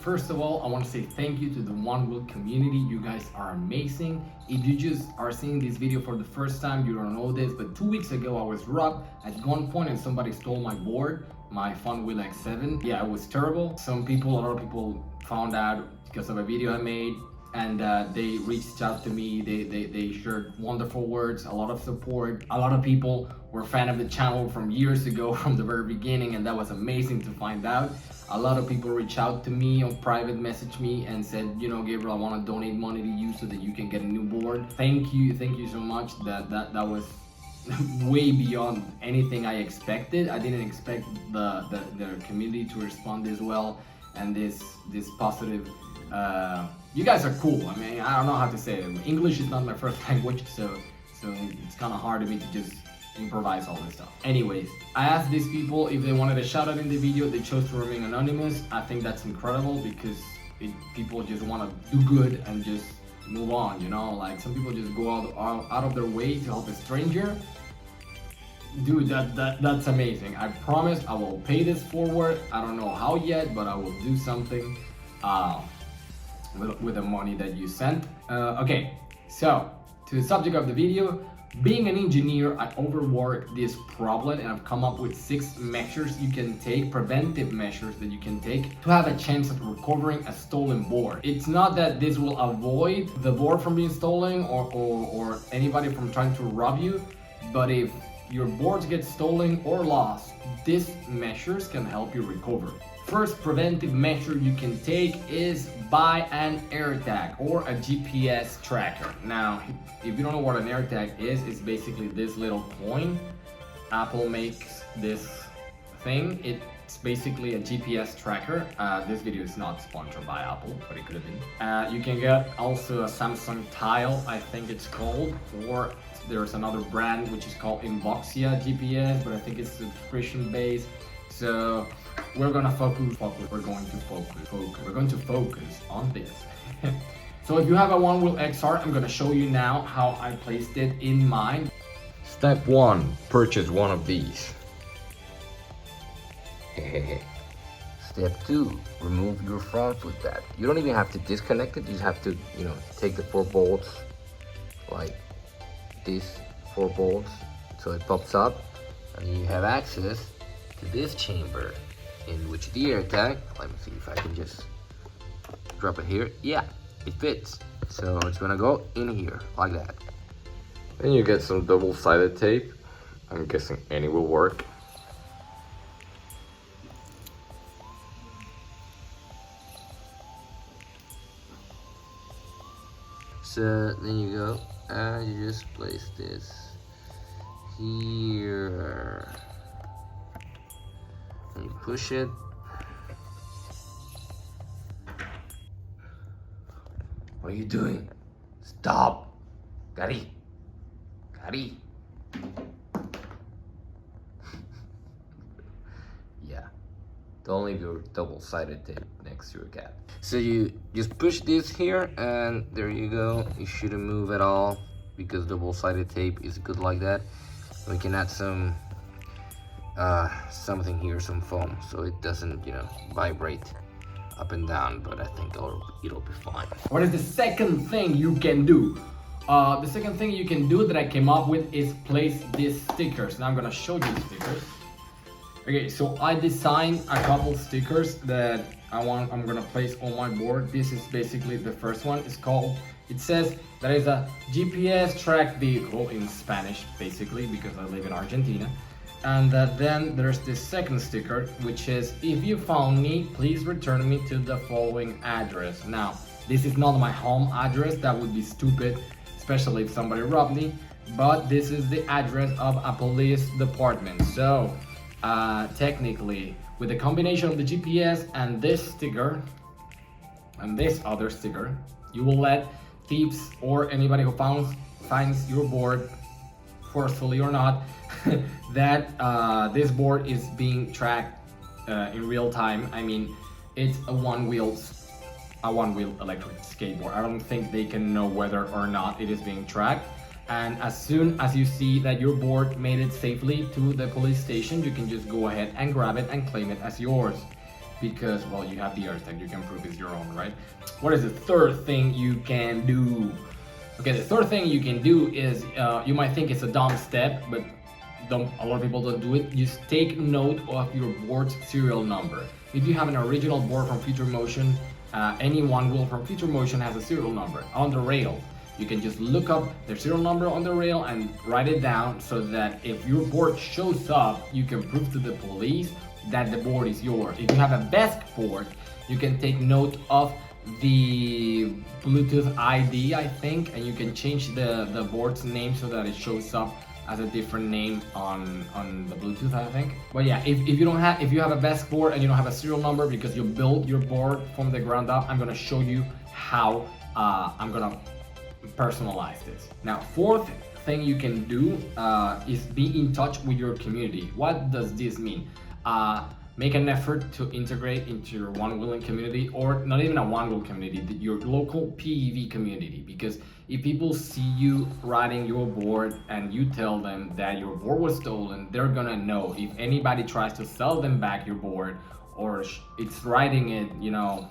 first of all, I want to say thank you to the ONEWHEEL community. You guys are amazing. If you just are seeing this video for the first time, you don't know this, but 2 weeks ago I was robbed at gunpoint and somebody stole my board, my ONEWHEEL X7. Yeah, it was terrible. A lot of people found out because of a video I made, and they reached out to me. They shared wonderful words, a lot of support. A lot of people were fan of the channel from years ago, from the very beginning, and that was amazing to find out. A lot of people reached out to me on private, message me and said, you know, Gabriel, I want to donate money to you so that you can get a new board. Thank you so much. That was way beyond anything I expected. I didn't expect the community to respond this well and this positive. You guys are cool. I mean, I don't know how to say it. English is not my first language, so it's kind of hard to me to just improvise all this stuff. Anyways, I asked these people if they wanted a shout out in the video. They chose to remain anonymous. I think that's incredible because people just want to do good and just move on, you know? Like, some people just go out of their way to help a stranger. Dude, that's amazing. I promise I will pay this forward. I don't know how yet, but I will do something with the money that you sent. Okay, so to the subject of the video. Being an engineer, I overwork this problem and I've come up with 6 measures you can take, preventive measures that you can take to have a chance of recovering a stolen board. It's not that this will avoid the board from being stolen or anybody from trying to rob you, but if your boards get stolen or lost, these measures can help you recover. First preventive measure you can take is buy an AirTag or a GPS tracker. Now, if you don't know what an AirTag is, it's basically this little coin. Apple makes this thing. It's basically a GPS tracker. This video is not sponsored by Apple, but it could have been. You can get also a Samsung Tile, I think it's called, or there's another brand which is called Inboxia GPS, but I think it's subscription based. So we're going to focus on this. So if you have a ONEWHEEL XR, I'm going to show you now how I placed it in mine. Step 1, purchase one of these. Step 2, remove your front foot pad. You don't even have to disconnect it, you just have to, take the 4 bolts, like these 4 bolts, so it pops up, and you have access to this chamber, in which the AirTag, let me see if I can just drop it here. Yeah, it fits. So it's gonna go in here, like that. Then you get some double-sided tape. I'm guessing any will work. So then you go, and you just place this here. And you push it. What are you doing? Stop! Gary! Yeah. Don't leave your double-sided tape next to your cat. So you just push this here and there you go. You shouldn't move at all because double-sided tape is good like that. We can add some something here, some foam, so it doesn't, vibrate up and down, but I think it'll be fine. What is the second thing you can do? The second thing you can do that I came up with is place these stickers. Now I'm gonna show you the stickers. Okay, so I designed a couple stickers that I'm gonna place on my board. This is basically the first one. It says that is a GPS track vehicle in Spanish, basically, because I live in Argentina. And then there's this second sticker, which is, if you found me, please return me to the following address. Now, this is not my home address. That would be stupid, especially if somebody robbed me. But this is the address of a police department. So, technically, with the combination of the GPS and this sticker, and this other sticker, you will let thieves or anybody who finds your board, forcefully or not, that this board is being tracked in real time. I mean, it's a ONEWHEEL electric skateboard. I don't think they can know whether or not it is being tracked. And as soon as you see that your board made it safely to the police station, you can just go ahead and grab it and claim it as yours. because, well, you have the airtag, you can prove it's your own, right? What is the third thing you can do? Okay, the third thing you can do is, you might think it's a dumb step, but a lot of people don't do it. Just take note of your board's serial number. If you have an original board from Future Motion, any one wheel from Future Motion has a serial number on the rail. You can just look up their serial number on the rail and write it down, so that if your board shows up, you can prove to the police that the board is yours. If you have a BESC board, you can take note of the Bluetooth ID, I think, and you can change the board's name so that it shows up as a different name on the Bluetooth, I think. But yeah, if you have a BESC board and you don't have a serial number because you built your board from the ground up, I'm gonna show you how I'm gonna personalize this. Now, fourth thing you can do is be in touch with your community. What does this mean? Make an effort to integrate into your one-wheeling community, or not even a one-wheel community, your local PEV community. Because if people see you riding your board and you tell them that your board was stolen, they're gonna know. If anybody tries to sell them back your board, or it's riding it, you know,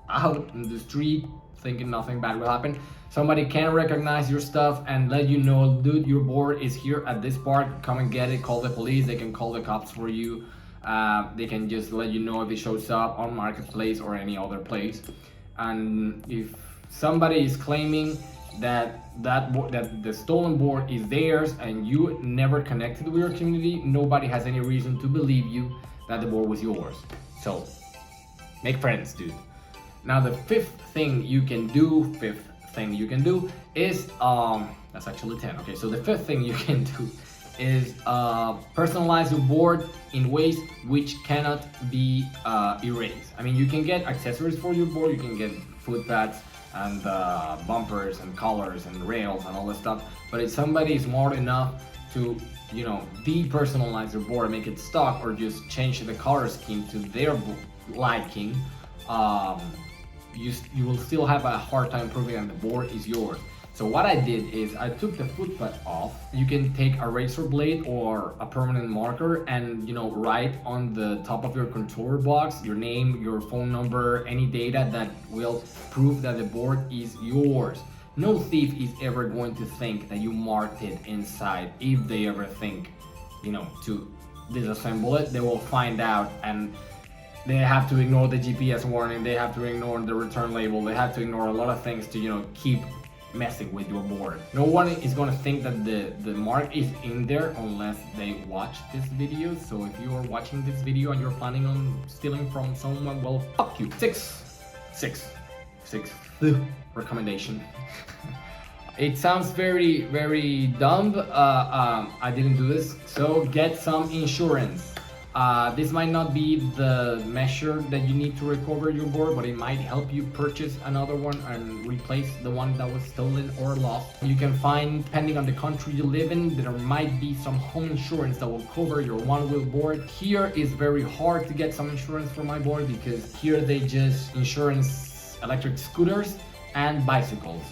out in the street thinking nothing bad will happen, somebody can recognize your stuff and let you know, dude, your board is here at this park, come and get it, call the police, they can call the cops for you. They can just let you know if it shows up on Marketplace or any other place. And if somebody is claiming that the stolen board is theirs and you never connected with your community, nobody has any reason to believe you that the board was yours. So make friends, dude. Now the fifth thing you can do is that's actually 10. Okay, so the fifth thing you can do is personalize your board in ways which cannot be erased. I mean, you can get accessories for your board, you can get foot pads and bumpers and collars and rails and all that stuff, but if somebody is smart enough to, you know, depersonalize your board, make it stock, or just change the color scheme to their liking, you will still have a hard time proving that the board is yours. So what I did is I took the foot pad off. You can take a razor blade or a permanent marker and, you know, write on the top of your controller box your name, your phone number, any data that will prove that the board is yours. No thief is ever going to think that you marked it inside. If they ever think, you know, to disassemble it, they will find out, and they have to ignore the GPS warning, they have to ignore the return label, they have to ignore a lot of things to, you know, keep messing with your board. No one is going to think that the mark is in there unless they watch this video. So if you are watching this video and you're planning on stealing from someone, well, fuck you. Sixth recommendation. It sounds very, very dumb. I didn't do this. So get some insurance. This might not be the measure that you need to recover your board, but it might help you purchase another one and replace the one that was stolen or lost. You can find, depending on the country you live in, there might be some home insurance that will cover your one-wheel board. Here is very hard to get some insurance for my board because here they just insurance electric scooters and bicycles.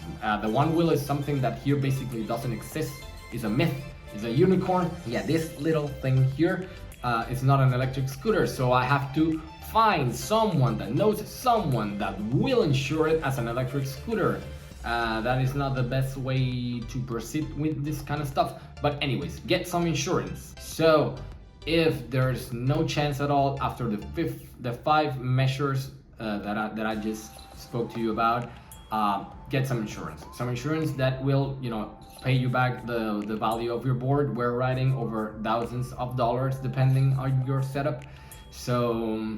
The one-wheel is something that here basically doesn't exist. It's a myth. It's a unicorn. Yeah, this little thing here. It's not an electric scooter, so I have to find someone that knows someone that will insure it as an electric scooter. That is not the best way to proceed with this kind of stuff, but anyways, get some insurance. So if there's no chance at all after the 5 measures that I just spoke to you about, get some insurance that will, you know, pay you back the value of your board. We're riding over thousands of dollars depending on your setup. So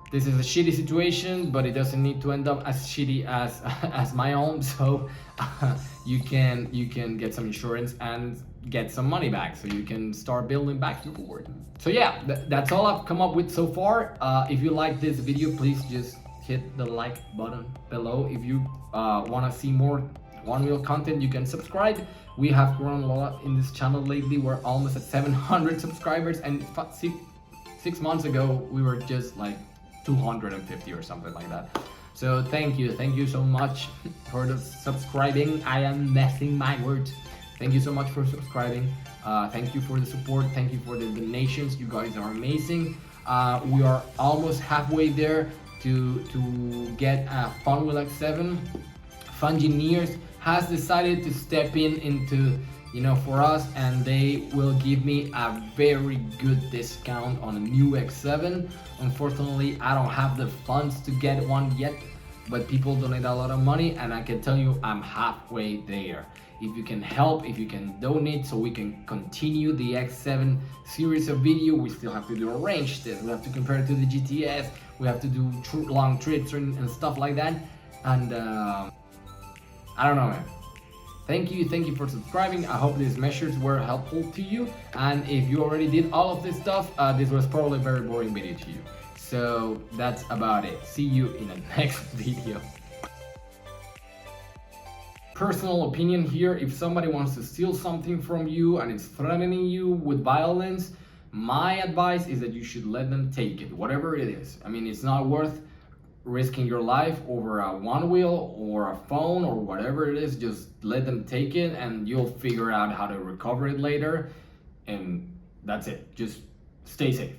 this is a shitty situation, but it doesn't need to end up as shitty as my own. So you can get some insurance and get some money back, so you can start building back your board. So yeah, that's all I've come up with so far. If you like this video, please just hit the like button below. If you want to see more one-wheel content, you can subscribe. We have grown a lot in this channel lately. We're almost at 700 subscribers, and 6 months ago we were just like 250 or something like that. So thank you so much for the subscribing. I am messing my words. Thank you so much for subscribing. Thank you for the support. Thank you for the donations. You guys are amazing. We are almost halfway there to get a ONEWHEEL X7. Fungineers has decided to step into, you know, for us, and they will give me a very good discount on a new X7. Unfortunately, I don't have the funds to get one yet, but people donate a lot of money, and I can tell you I'm halfway there. If you can help, if you can donate so we can continue the X7 series of video, we still have to do a range test, we have to compare it to the GTS, we have to do long trips and stuff like that. And I don't know, man. Thank you for subscribing. I hope these measures were helpful to you. And if you already did all of this stuff, this was probably a very boring video to you. So that's about it. See you in the next video. Personal opinion here, if somebody wants to steal something from you and is threatening you with violence, my advice is that you should let them take it, whatever it is. I mean, it's not worth risking your life over a ONEWHEEL or a phone or whatever it is. Just let them take it and you'll figure out how to recover it later, and that's it. Just stay safe.